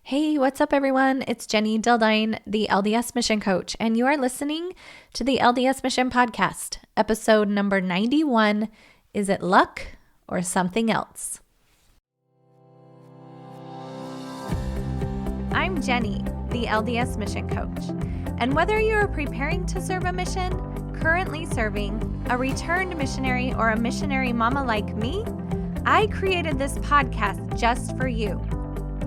Hey, what's up, everyone? It's Jenny Dildine, the LDS Mission Coach, and you are listening to the LDS Mission Podcast, episode number 91. Is it luck or something else? I'm Jenny, the LDS Mission Coach, and whether you are preparing to serve a mission, currently serving, a returned missionary, or a missionary mama like me, I created this podcast just for you.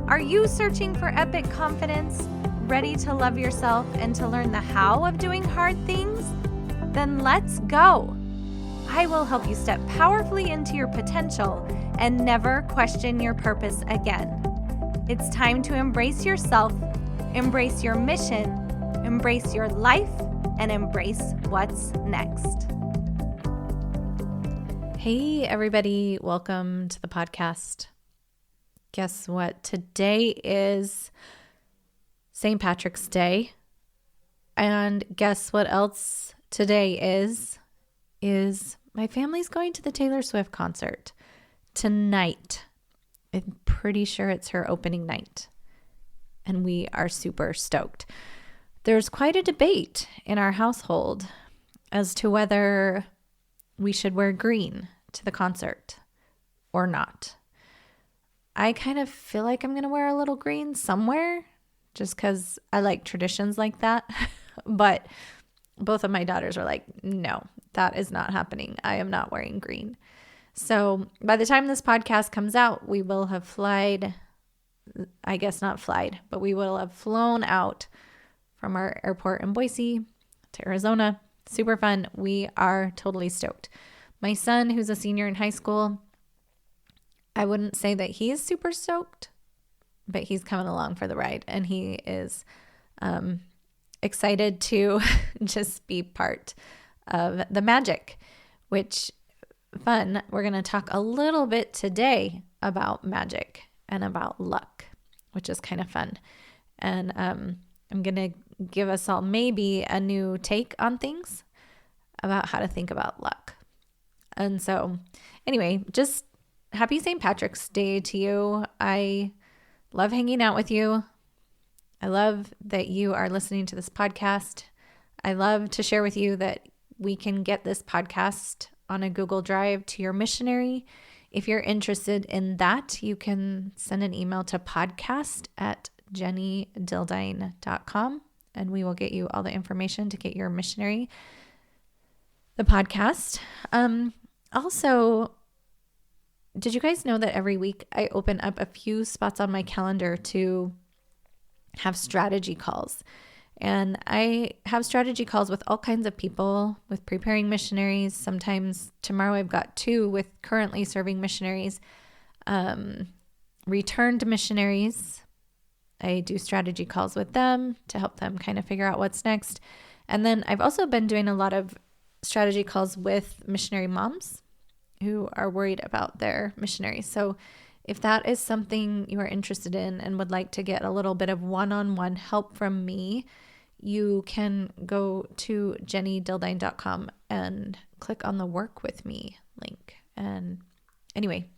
Are you searching for epic confidence, ready to love yourself and to learn the how of doing hard things? Then let's go. I will help you step powerfully into your potential and never question your purpose again. It's time to embrace yourself, embrace your mission, embrace your life, and embrace what's next. Hey, everybody. Welcome to the podcast. Guess what? Today is St. Patrick's Day. And guess what else today is my family's going to the Taylor Swift concert tonight. I'm pretty sure it's her opening night. And we are super stoked. There's quite a debate in our household as to whether we should wear green to the concert or not. I kind of feel like I'm going to wear a little green somewhere just because I like traditions like that. But both of my daughters are like, no, that is not happening. I am not wearing green. So by the time this podcast comes out, we will have but we will have flown out from our airport in Boise to Arizona. Super fun. We are totally stoked. My son, who's a senior in high school, I wouldn't say that he is super stoked, but he's coming along for the ride, and he is excited to just be part of the magic, which fun. We're going to talk a little bit today about magic and about luck, which is kind of fun. And I'm going to give us all maybe a new take on things about how to think about luck. And so anyway, just happy St. Patrick's Day to you. I love hanging out with you. I love that you are listening to this podcast. I love to share with you that we can get this podcast on a Google Drive to your missionary. If you're interested in that, you can send an email to podcast@jennydildine.com and we will get you all the information to get your missionary the podcast. Also, did you guys know that every week I open up a few spots on my calendar to have strategy calls? And I have strategy calls with all kinds of people, with preparing missionaries. Sometimes tomorrow I've got 2 with currently serving missionaries, returned missionaries. I do strategy calls with them to help them kind of figure out what's next. And then I've also been doing a lot of strategy calls with missionary moms who are worried about their missionaries. So if that is something you are interested in and would like to get a little bit of one-on-one help from me, you can go to jennydildine.com and click on the work with me link. And anyway,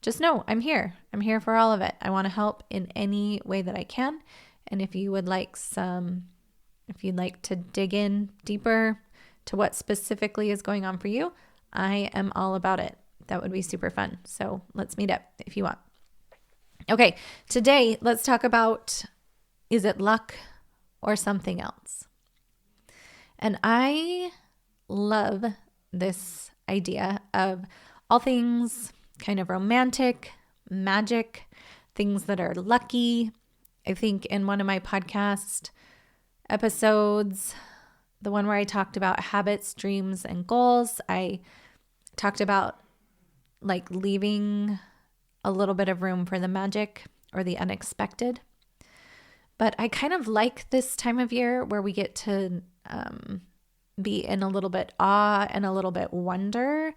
just know I'm here. I'm here for all of it. I want to help in any way that I can. And if you'd like to dig in deeper to what specifically is going on for you, I am all about it. That would be super fun. So let's meet up if you want. Okay, today let's talk about, is it luck or something else? And I love this idea of all things kind of romantic, magic, things that are lucky. I think in one of my podcast episodes, the one where I talked about habits, dreams, and goals, I talked about like leaving a little bit of room for the magic or the unexpected. But I kind of like this time of year where we get to be in a little bit awe and a little bit wonder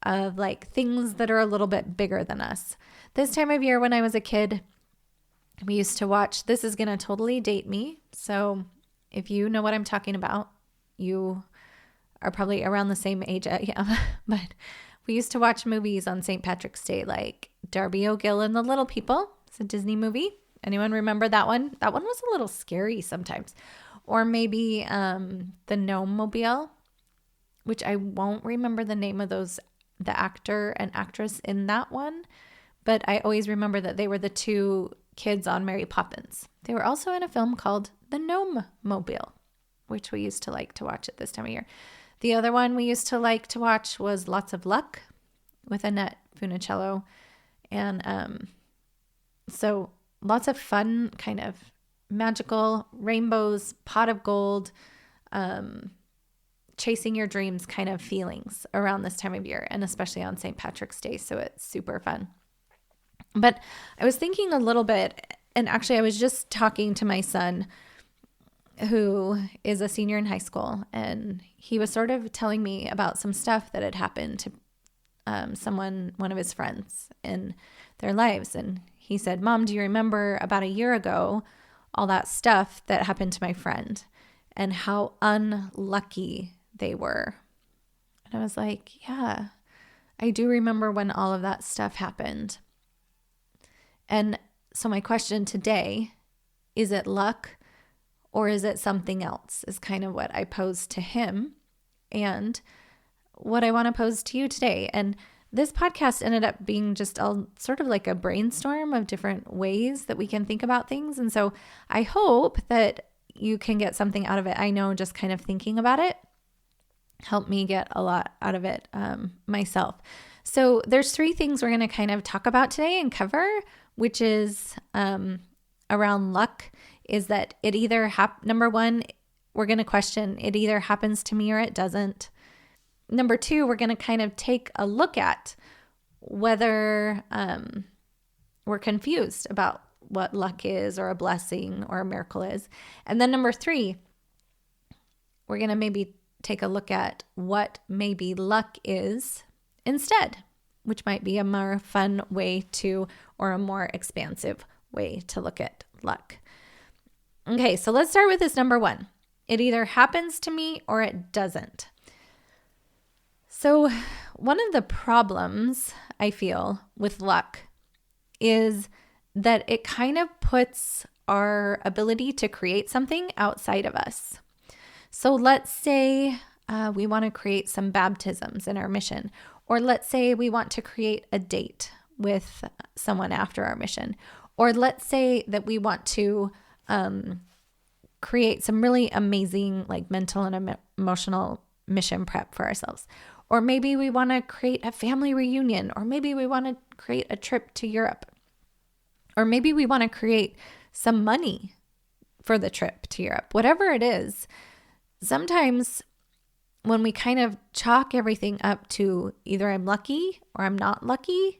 of like things that are a little bit bigger than us. This time of year when I was a kid, we used to watch, this is going to totally date me. So if you know what I'm talking about, you are probably around the same age I am, but we used to watch movies on St. Patrick's Day, like Darby O'Gill and the Little People. It's a Disney movie. Anyone remember that one? That one was a little scary sometimes. Or maybe the Gnome Mobile, which I won't remember the name of the actor and actress in that one, but I always remember that they were the two kids on Mary Poppins. They were also in a film called The Gnome Mobile, which we used to like to watch at this time of year. The other one we used to like to watch was Lots of Luck with Annette Funicello. And so lots of fun, kind of magical rainbows, pot of gold, chasing your dreams kind of feelings around this time of year, and especially on St. Patrick's Day. So it's super fun. But I was thinking a little bit, and actually I was just talking to my son who is a senior in high school, and he was sort of telling me about some stuff that had happened to one of his friends in their lives. And he said, "Mom, do you remember about a year ago, all that stuff that happened to my friend and how unlucky they were?" And I was like, yeah, I do remember when all of that stuff happened. And so my question today, is it luck or is it something else, is kind of what I posed to him and what I want to pose to you today. And this podcast ended up being just a sort of like a brainstorm of different ways that we can think about things. And so I hope that you can get something out of it. I know just kind of thinking about it helped me get a lot out of it myself. So there's 3 things we're going to kind of talk about today and cover, which is around luck, is that it either number 1, we're going to question it either happens to me or it doesn't. Number 2, we're going to kind of take a look at whether we're confused about what luck is or a blessing or a miracle is. And then number 3, we're going to maybe take a look at what maybe luck is instead, which might be a more fun way to, or a more expansive way to look at luck. Okay, so let's start with this number 1. It either happens to me or it doesn't. So one of the problems I feel with luck is that it kind of puts our ability to create something outside of us. So let's say we want to create some baptisms in our mission, or let's say we want to create a date with someone after our mission, or let's say that we want to create some really amazing like mental and emotional mission prep for ourselves. Or maybe we want to create a family reunion, or maybe we want to create a trip to Europe, or maybe we want to create some money for the trip to Europe. Whatever it is, sometimes when we kind of chalk everything up to either I'm lucky or I'm not lucky,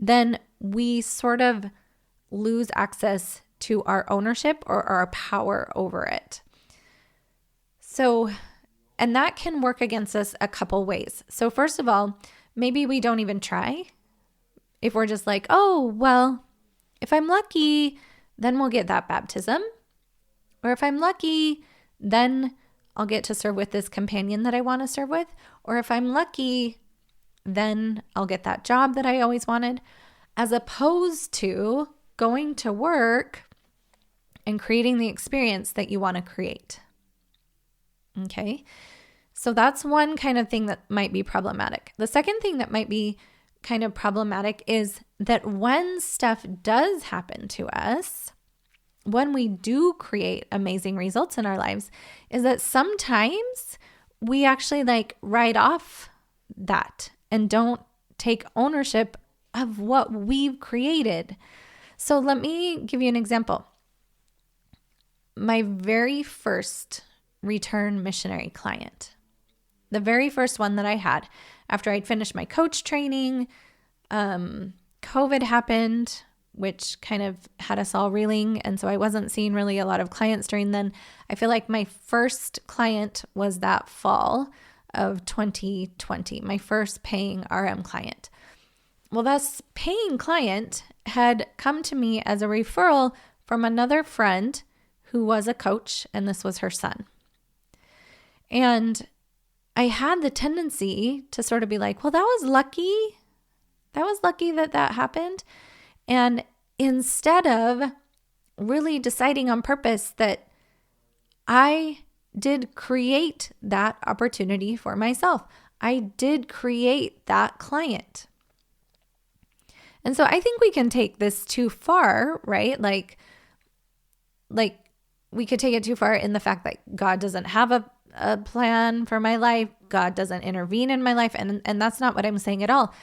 then we sort of lose access to our ownership or our power over it. So, and that can work against us a couple ways. So first of all, maybe we don't even try. If we're just like, oh, well, if I'm lucky, then we'll get that baptism. Or if I'm lucky, then I'll get to serve with this companion that I want to serve with. Or if I'm lucky, then I'll get that job that I always wanted. As opposed to going to work and creating the experience that you want to create. Okay, so that's one kind of thing that might be problematic. The second thing that might be kind of problematic is that when stuff does happen to us, when we do create amazing results in our lives, is that sometimes we actually like write off that and don't take ownership of what we've created. So let me give you an example. My very first return missionary client, the very first one that I had after I'd finished my coach training, COVID happened, which kind of had us all reeling. And so I wasn't seeing really a lot of clients during then. I feel like my first client was that fall of 2020, my first paying RM client. Well, this paying client had come to me as a referral from another friend who was a coach, and this was her son. And I had the tendency to sort of be like, well, that was lucky. That was lucky that happened. And instead of really deciding on purpose that I did create that opportunity for myself. I did create that client. And so I think we can take this too far, right? Like we could take it too far in the fact that God doesn't have a plan for my life. God doesn't intervene in my life. And that's not what I'm saying at all.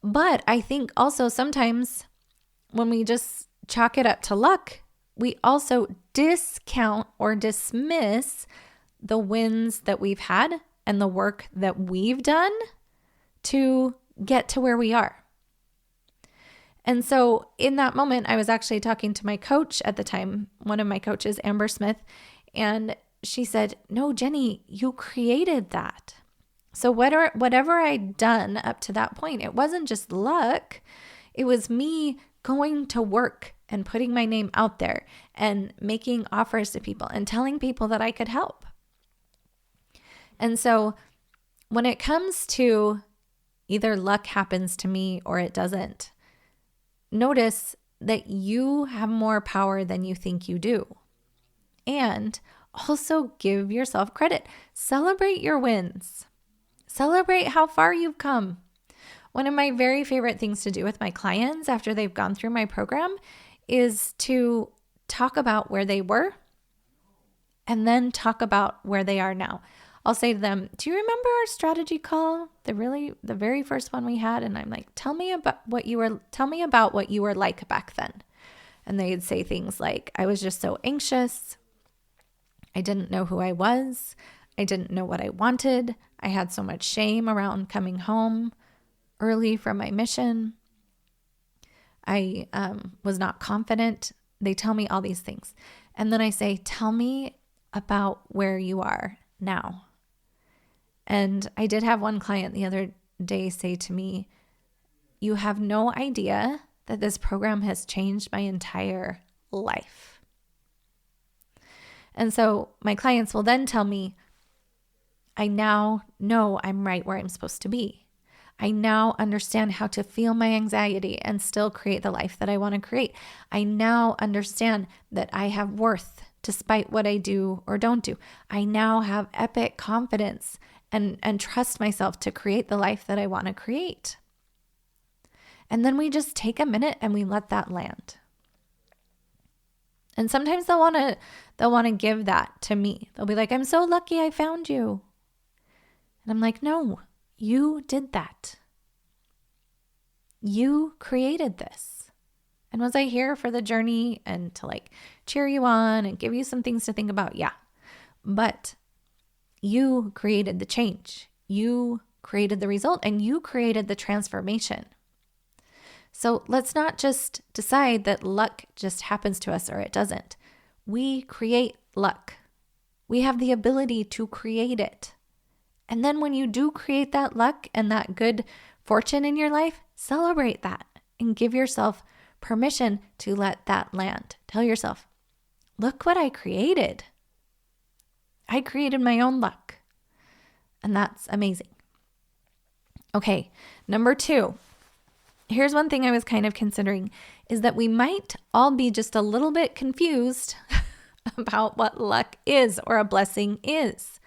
But I think also sometimes when we just chalk it up to luck, we also discount or dismiss the wins that we've had and the work that we've done to get to where we are. And so in that moment, I was actually talking to my coach at the time, one of my coaches, Amber Smith, and she said, "No, Jenny, you created that." So whatever I'd done up to that point, it wasn't just luck. It was me going to work and putting my name out there and making offers to people and telling people that I could help. And so when it comes to either luck happens to me or it doesn't, notice that you have more power than you think you do. And also give yourself credit. Celebrate your wins. Celebrate how far you've come. One of my very favorite things to do with my clients after they've gone through my program is to talk about where they were and then talk about where they are now. I'll say to them, "Do you remember our strategy call? The very first one we had?" And I'm like, tell me about what you were like back then." And they'd say things like, "I was just so anxious. I didn't know who I was. I didn't know what I wanted. I had so much shame around coming home early from my mission. I was not confident." They tell me all these things. And then I say, "Tell me about where you are now." And I did have one client the other day say to me, "You have no idea that this program has changed my entire life." And so my clients will then tell me, "I now know I'm right where I'm supposed to be. I now understand how to feel my anxiety and still create the life that I want to create. I now understand that I have worth despite what I do or don't do. I now have epic confidence and trust myself to create the life that I want to create." And then we just take a minute and we let that land. And sometimes they'll want to give that to me. They'll be like, "I'm so lucky I found you." And I'm like, "No, you did that. You created this." And was I here for the journey and to like cheer you on and give you some things to think about? Yeah. But you created the change. You created the result and you created the transformation. So let's not just decide that luck just happens to us or it doesn't. We create luck. We have the ability to create it. And then when you do create that luck and that good fortune in your life, celebrate that and give yourself permission to let that land. Tell yourself, "Look what I created. I created my own luck." And that's amazing. Okay, number 2. Here's one thing I was kind of considering is that we might all be just a little bit confused about what luck is or a blessing is.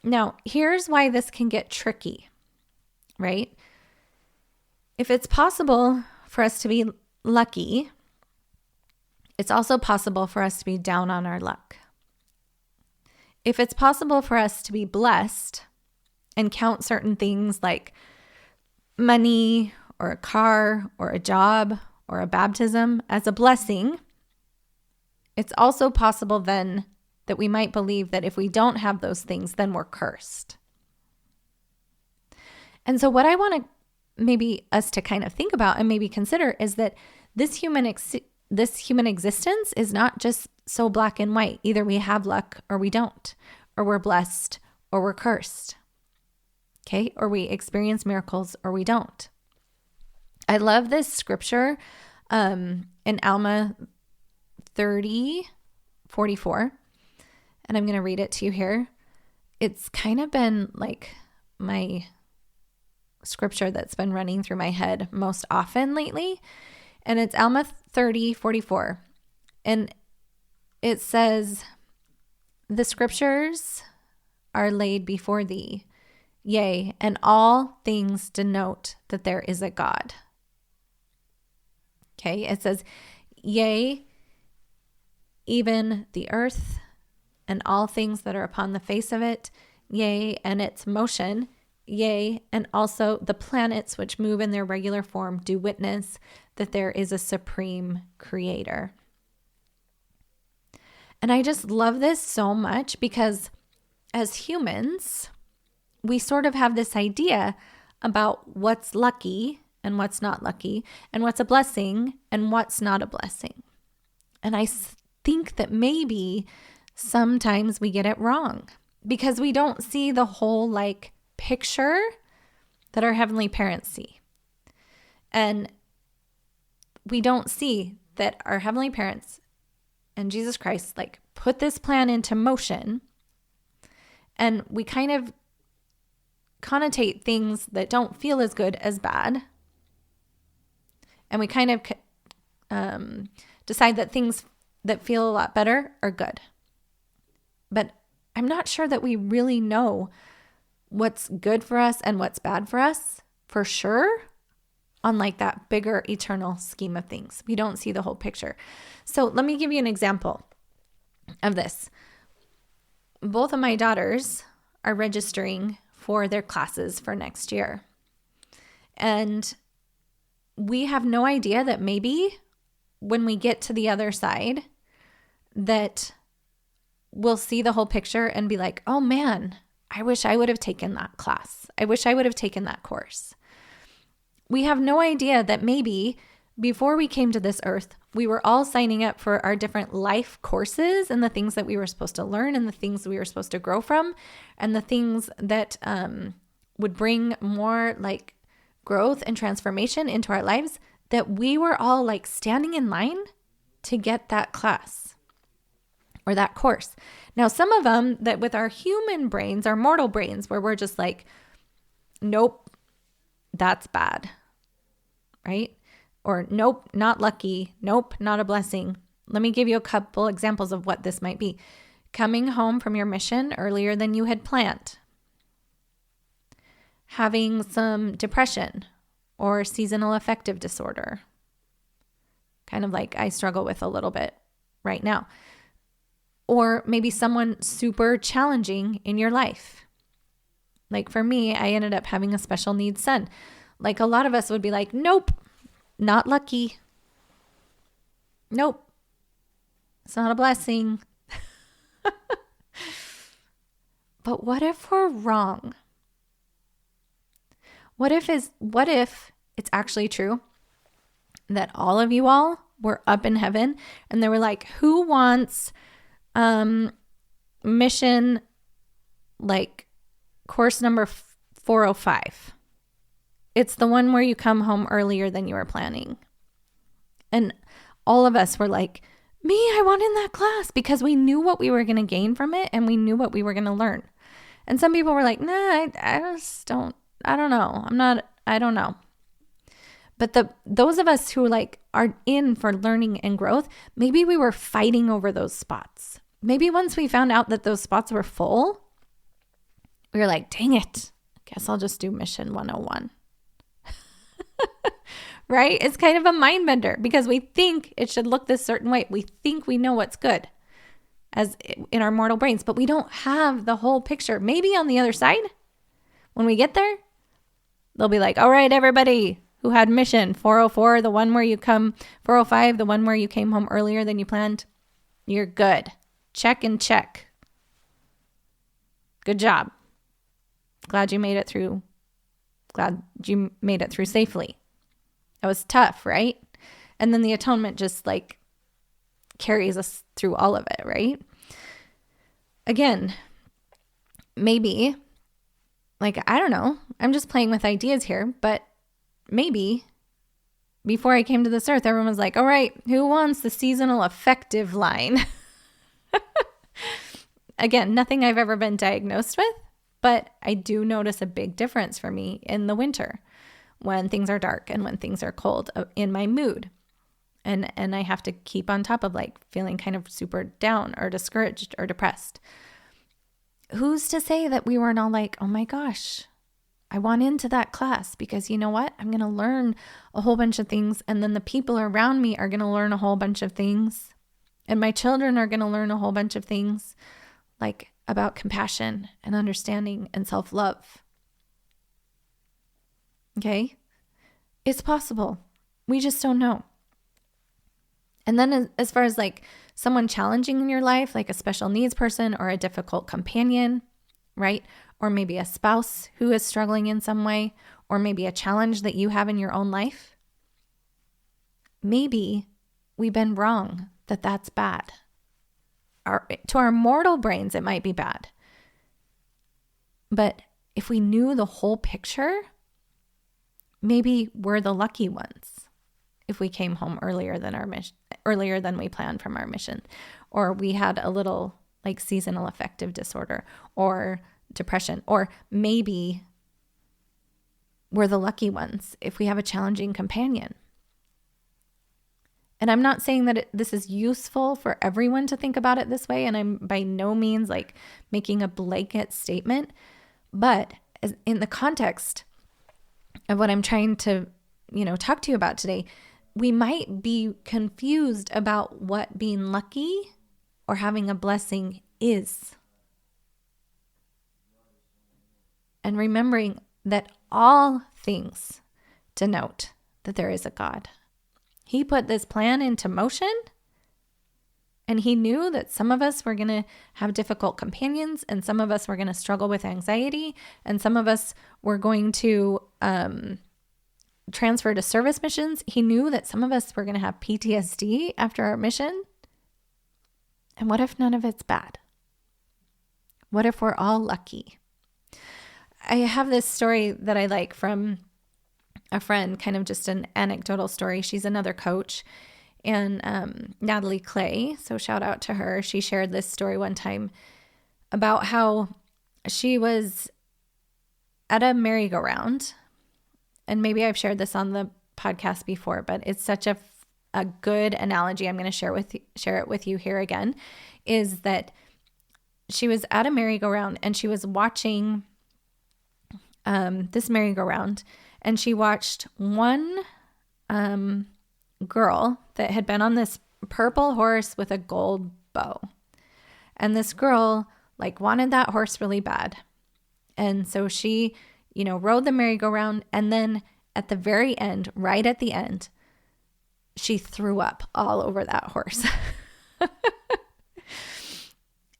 Now, here's why this can get tricky, right? If it's possible for us to be lucky, it's also possible for us to be down on our luck. If it's possible for us to be blessed and count certain things like money or a car or a job or a baptism as a blessing, it's also possible then that we might believe that if we don't have those things, then we're cursed. And so what I want to maybe us to kind of think about and maybe consider is that this human existence is not just so black and white. Either we have luck or we don't, or we're blessed or we're cursed. Okay? Or we experience miracles or we don't. I love this scripture in Alma 30:44. And I'm going to read it to you here. It's kind of been like my scripture that's been running through my head most often lately. And it's Alma 30:44. And it says, the scriptures are laid before thee, yea, and all things denote that there is a God. Okay, it says, yea, even the earth and all things that are upon the face of it, yea, and its motion, yea, and also the planets which move in their regular form do witness that there is a supreme creator. And I just love this so much because as humans, we sort of have this idea about what's lucky and what's not lucky, and what's a blessing and what's not a blessing. And I think that maybe sometimes we get it wrong because we don't see the whole like picture that our heavenly parents see. And we don't see that our heavenly parents and Jesus Christ like put this plan into motion, and we kind of connotate things that don't feel as good as bad. And we kind of decide that things that feel a lot better are good. But I'm not sure that we really know what's good for us and what's bad for us for sure on like that bigger eternal scheme of things. We don't see the whole picture. So let me give you an example of this. Both of my daughters are registering for their classes for next year. And we have no idea that maybe when we get to the other side that we'll see the whole picture and be like, oh man, I wish I would have taken that class. I wish I would have taken that course. We have no idea that maybe before we came to this earth, we were all signing up for our different life courses and the things that we were supposed to learn and the things we were supposed to grow from and the things that would bring more like growth and transformation into our lives, that we were all like standing in line to get that class or that course. Now, some of them that with our human brains, our mortal brains, where we're just like, nope, that's bad, right? Or nope, not lucky. Nope, not a blessing. Let me give you a couple examples of what this might be. Coming home from your mission earlier than you had planned. Having some depression or seasonal affective disorder. Kind of like I struggle with a little bit right now. Or maybe someone super challenging in your life. Like for me, I ended up having a special needs son. Like a lot of us would be like, nope, not lucky. Nope, it's not a blessing. But what if we're wrong? What if it's actually true that all of you all were up in heaven and they were like, who wants mission like course number 405? It's the one where you come home earlier than you were planning. And all of us were like, me, I want in that class, because we knew what we were going to gain from it and we knew what we were going to learn. And some people were like, nah, I don't know. But those of us who like are in for learning and growth, maybe we were fighting over those spots. Maybe once we found out that those spots were full, we were like, dang it, guess I'll just do mission 101. Right? It's kind of a mind bender because we think it should look this certain way. We think we know what's good as in our mortal brains, but we don't have the whole picture. Maybe on the other side, when we get there, they'll be like, all right, everybody who had mission 404, the one where you come, 405, the one where you came home earlier than you planned, you're good. Check and check. Good job. Glad you made it through safely. That was tough, right? And then the atonement just like carries us through all of it, right? Again, maybe, like, I don't know, I'm just playing with ideas here, but maybe before I came to this earth, everyone was like, all right, who wants the seasonal affective line? Again, nothing I've ever been diagnosed with, but I do notice a big difference for me in the winter when things are dark and when things are cold in my mood. And I have to keep on top of like feeling kind of super down or discouraged or depressed. Who's to say that we weren't all like, oh my gosh, I want into that class because you know what? I'm going to learn a whole bunch of things. And then the people around me are going to learn a whole bunch of things. And my children are going to learn a whole bunch of things like about compassion and understanding and self-love. Okay? It's possible. We just don't know. And then as far as like someone challenging in your life, like a special needs person or a difficult companion, right? Or maybe a spouse who is struggling in some way, or maybe a challenge that you have in your own life. Maybe we've been wrong that that's bad. To our mortal brains, it might be bad. But if we knew the whole picture, maybe we're the lucky ones if we came home earlier than we planned from our mission, or we had a little like seasonal affective disorder or depression, or maybe we're the lucky ones if we have a challenging companion. And I'm not saying that this is useful for everyone to think about it this way, and I'm by no means like making a blanket statement, but in the context of what I'm trying to, talk to you about today, we might be confused about what being lucky or having a blessing is. And remembering that all things denote that there is a God. He put this plan into motion, and he knew that some of us were going to have difficult companions, and some of us were going to struggle with anxiety, and some of us were going to transfer to service missions. He knew that some of us were going to have PTSD after our mission. And what if none of it's bad? What if we're all lucky? I have this story that I like from a friend, kind of just an anecdotal story. She's another coach, and Natalie Clay, so shout out to her. She shared this story one time about how she was at a merry-go-round, and maybe I've shared this on the podcast before, but it's such a good analogy. I'm going to share it with you here again, is that she was at a merry-go-round and she was watching this merry-go-round, and she watched one girl that had been on this purple horse with a gold bow. And this girl wanted that horse really bad. And so she, rode the merry-go-round, and then at the very end, right at the end, she threw up all over that horse.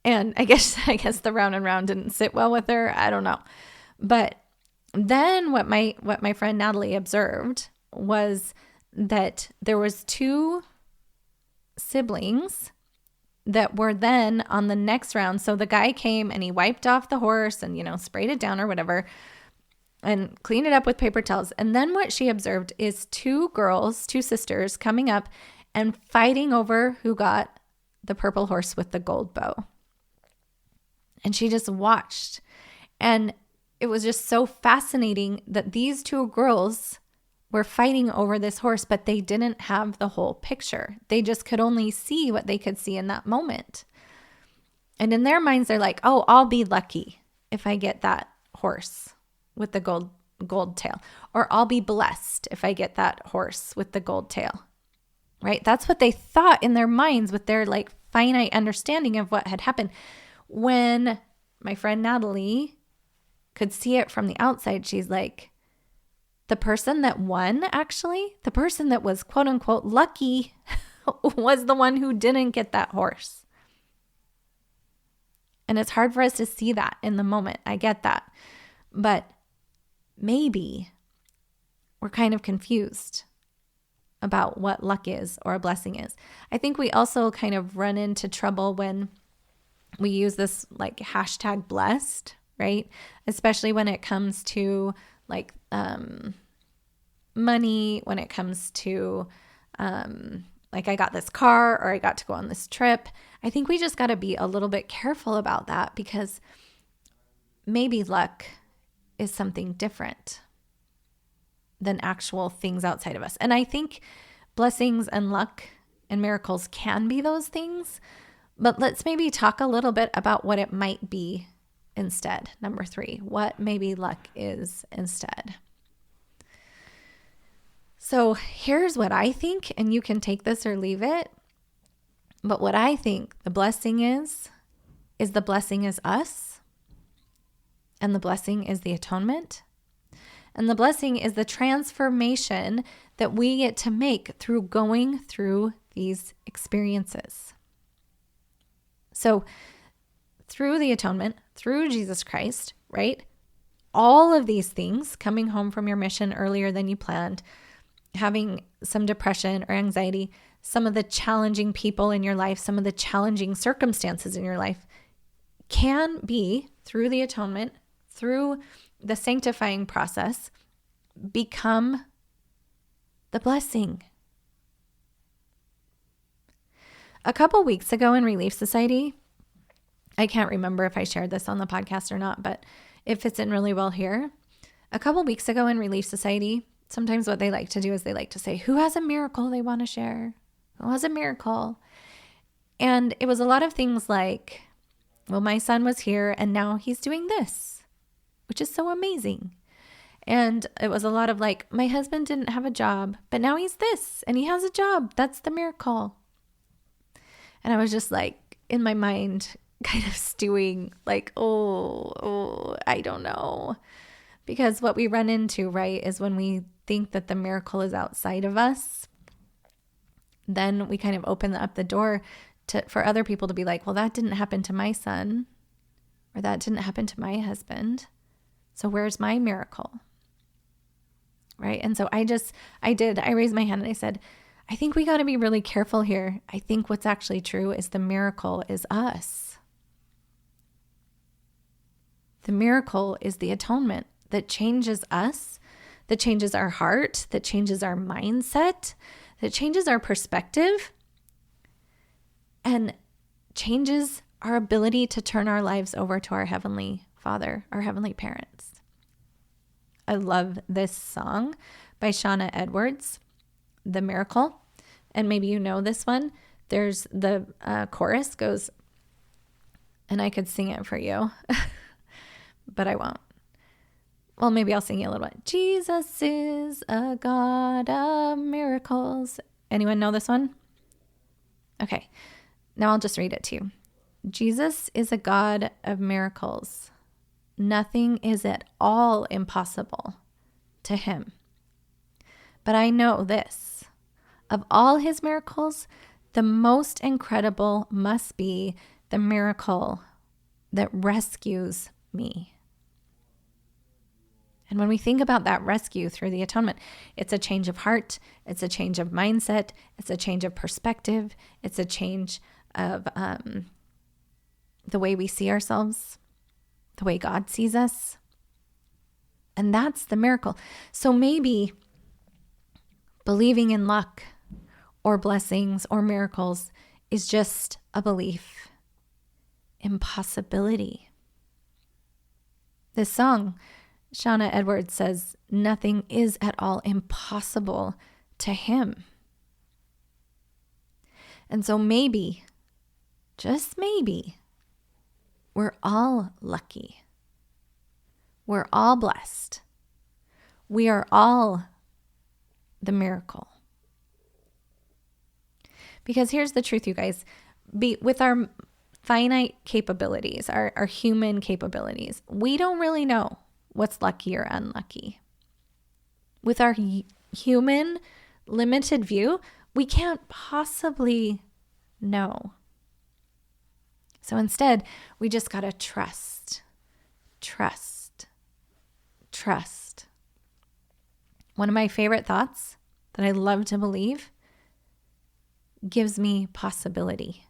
And I guess the round and round didn't sit well with her. I don't know. But then what my friend Natalie observed was that there was two siblings that were then on the next round. So the guy came and he wiped off the horse and, sprayed it down or whatever and cleaned it up with paper towels. And then what she observed is two sisters coming up and fighting over who got the purple horse with the gold bow. And she just watched. And it was just so fascinating that these two girls were fighting over this horse, but they didn't have the whole picture. They just could only see what they could see in that moment. And in their minds, they're like, oh, I'll be lucky if I get that horse with the gold tail. Or I'll be blessed if I get that horse with the gold tail. Right? That's what they thought in their minds with their finite understanding of what had happened. When my friend Natalie could see it from the outside, she's like, the person that won, actually, the person that was quote unquote lucky was the one who didn't get that horse. And it's hard for us to see that in the moment. I get that. But maybe we're kind of confused about what luck is or a blessing is. I think we also kind of run into trouble when we use this hashtag blessed, right? Especially when it comes to money, when it comes to I got this car or I got to go on this trip. I think we just got to be a little bit careful about that, because maybe luck is something different than actual things outside of us. And I think Blessings and luck and miracles can be those things, but let's maybe talk a little bit about what it might be instead. Number 3, what maybe luck is instead. So here's what I think, and you can take this or leave it. But what I think the blessing is the blessing is us, and the blessing is the atonement, and the blessing is the transformation that we get to make through going through these experiences. So through the atonement, through Jesus Christ, right? All of these things, coming home from your mission earlier than you planned, having some depression or anxiety, some of the challenging people in your life, some of the challenging circumstances in your life can be, through the atonement, through the sanctifying process, become the blessing. A couple weeks ago in Relief Society, I can't remember if I shared this on the podcast or not, but it fits in really well here. A couple weeks ago in Relief Society, sometimes what they like to do is they like to say, who has a miracle they want to share? Who has a miracle? And it was a lot of things like, well, my son was here and now he's doing this, which is so amazing. And it was a lot of like, my husband didn't have a job, but now he's this and he has a job. That's the miracle. And I was just like, in my mind, kind of stewing like, oh, I don't know. Because what we run into, right, is when we think that the miracle is outside of us, then we kind of open up the door for other people to be like, well, that didn't happen to my son, or that didn't happen to my husband. So where's my miracle? Right? And so I raised my hand and I said, I think we got to be really careful here. I think what's actually true is the miracle is us. The miracle is the atonement that changes us, that changes our heart, that changes our mindset, that changes our perspective, and changes our ability to turn our lives over to our Heavenly Father, our Heavenly Parents. I love this song by Shauna Edwards, The Miracle. And maybe you know this one. There's the chorus goes, and I could sing it for you, but I won't. Well, maybe I'll sing it a little bit. Jesus is a God of miracles. Anyone know this one? Okay. Now I'll just read it to you. Jesus is a God of miracles. Nothing is at all impossible to him. But I know this. Of all his miracles, the most incredible must be the miracle that rescues me. And when we think about that rescue through the atonement, it's a change of heart, it's a change of mindset, it's a change of perspective, it's a change of the way we see ourselves, the way God sees us. And that's the miracle. So maybe believing in luck or blessings or miracles is just a belief in possibility. This song, Shauna Edwards says, nothing is at all impossible to him. And so maybe, just maybe, we're all lucky. We're all blessed. We are all the miracle. Because here's the truth, you guys. With our finite capabilities, our human capabilities, we don't really know what's lucky or unlucky. With our human limited view, we can't possibly know. So instead, we just got to trust. One of my favorite thoughts that I love to believe gives me possibility,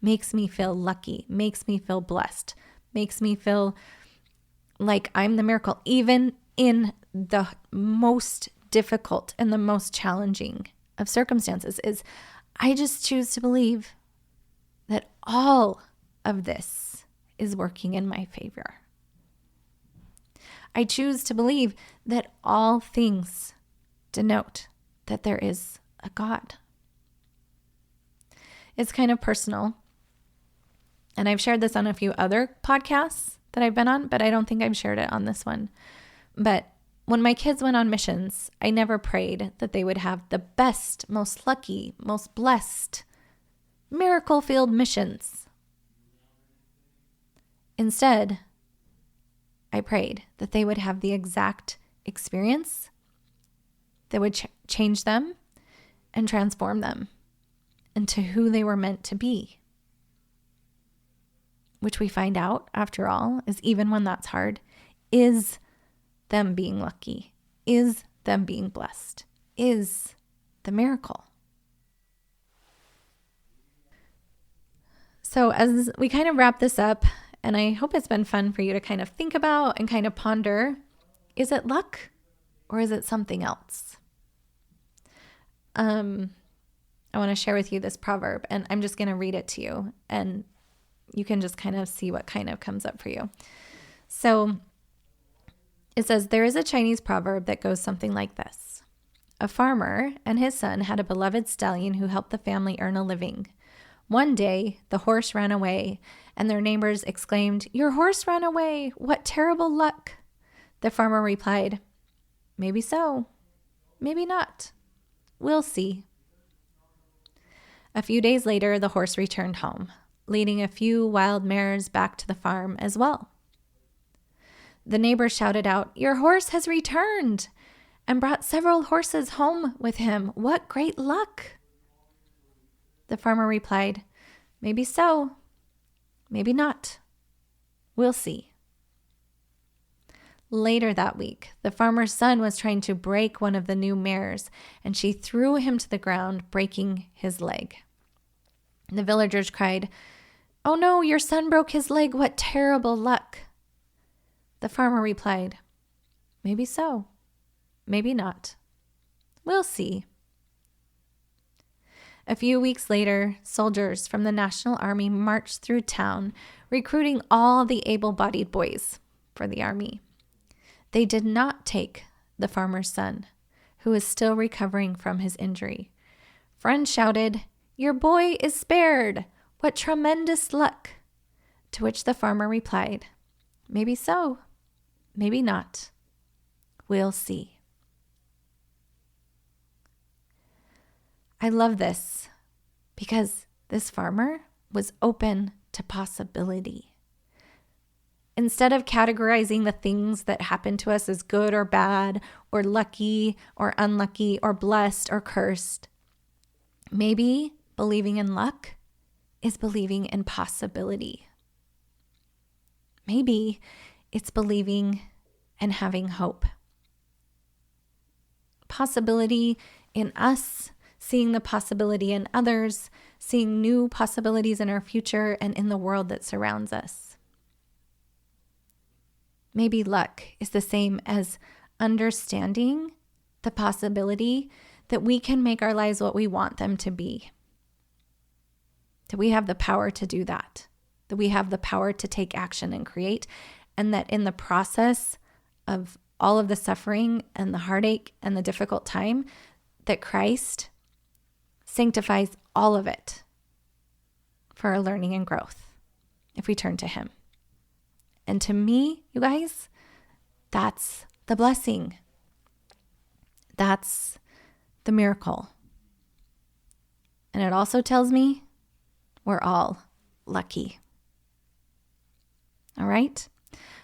makes me feel lucky, makes me feel blessed, makes me feel like I'm the miracle, even in the most difficult and the most challenging of circumstances, is I just choose to believe that all of this is working in my favor. I choose to believe that all things denote that there is a God. It's kind of personal. And I've shared this on a few other podcasts that I've been on, but I don't think I've shared it on this one. But when my kids went on missions, I never prayed that they would have the best, most lucky, most blessed, miracle-filled missions. Instead, I prayed that they would have the exact experience that would change them and transform them into who they were meant to be. Which we find out, after all, is even when that's hard, is them being lucky, is them being blessed, is the miracle. So as we kind of wrap this up, and I hope it's been fun for you to kind of think about and kind of ponder, is it luck or is it something else? I want to share with you this proverb, and I'm just going to read it to you, and you can just kind of see what kind of comes up for you. So it says, there is a Chinese proverb that goes something like this. A farmer and his son had a beloved stallion who helped the family earn a living. One day, the horse ran away, and their neighbors exclaimed, "Your horse ran away! What terrible luck!" The farmer replied, "Maybe so, maybe not. We'll see." A few days later, the horse returned home, leading a few wild mares back to the farm as well. The neighbor shouted out, "Your horse has returned and brought several horses home with him. What great luck!" The farmer replied, "Maybe so, maybe not. We'll see." Later that week, the farmer's son was trying to break one of the new mares, and she threw him to the ground, breaking his leg. The villagers cried, "Oh no, your son broke his leg. What terrible luck." The farmer replied, "Maybe so, maybe not. We'll see." A few weeks later, soldiers from the National Army marched through town, recruiting all the able-bodied boys for the army. They did not take the farmer's son, who was still recovering from his injury. Friends shouted, "Your boy is spared! What tremendous luck!" To which the farmer replied, "Maybe so, maybe not. We'll see." I love this because this farmer was open to possibility. Instead of categorizing the things that happen to us as good or bad, or lucky or unlucky, or blessed or cursed, maybe believing in luck is believing in possibility. Maybe it's believing and having hope. Possibility in us, seeing the possibility in others, seeing new possibilities in our future and in the world that surrounds us. Maybe luck is the same as understanding the possibility that we can make our lives what we want them to be. That we have the power to do that. That we have the power to take action and create. And that in the process of all of the suffering and the heartache and the difficult time, that Christ sanctifies all of it for our learning and growth if we turn to Him. And to me, you guys, that's the blessing. That's the miracle. And it also tells me we're all lucky. All right?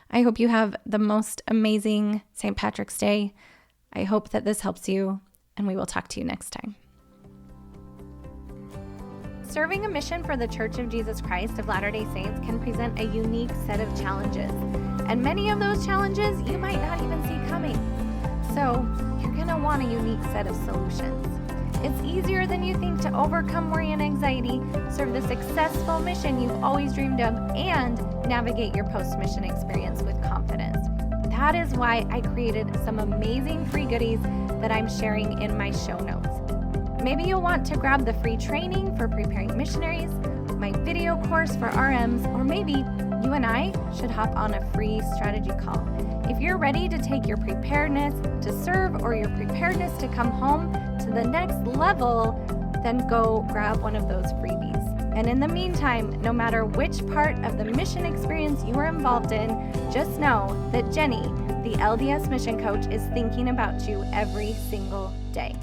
I hope you have the most amazing St. Patrick's Day. I hope that this helps you, and we will talk to you next time. Serving a mission for the Church of Jesus Christ of Latter-day Saints can present a unique set of challenges. And many of those challenges you might not even see coming. So you're going to want a unique set of solutions. It's easier than you think to overcome worry and anxiety, serve the successful mission you've always dreamed of, and navigate your post-mission experience with confidence. That is why I created some amazing free goodies that I'm sharing in my show notes. Maybe you'll want to grab the free training for preparing missionaries, my video course for RMs, or maybe you and I should hop on a free strategy call. If you're ready to take your preparedness to serve or your preparedness to come home to to the next level, then go grab one of those freebies. And in the meantime, no matter which part of the mission experience you are involved in, just know that Jenny, the LDS mission coach, is thinking about you every single day.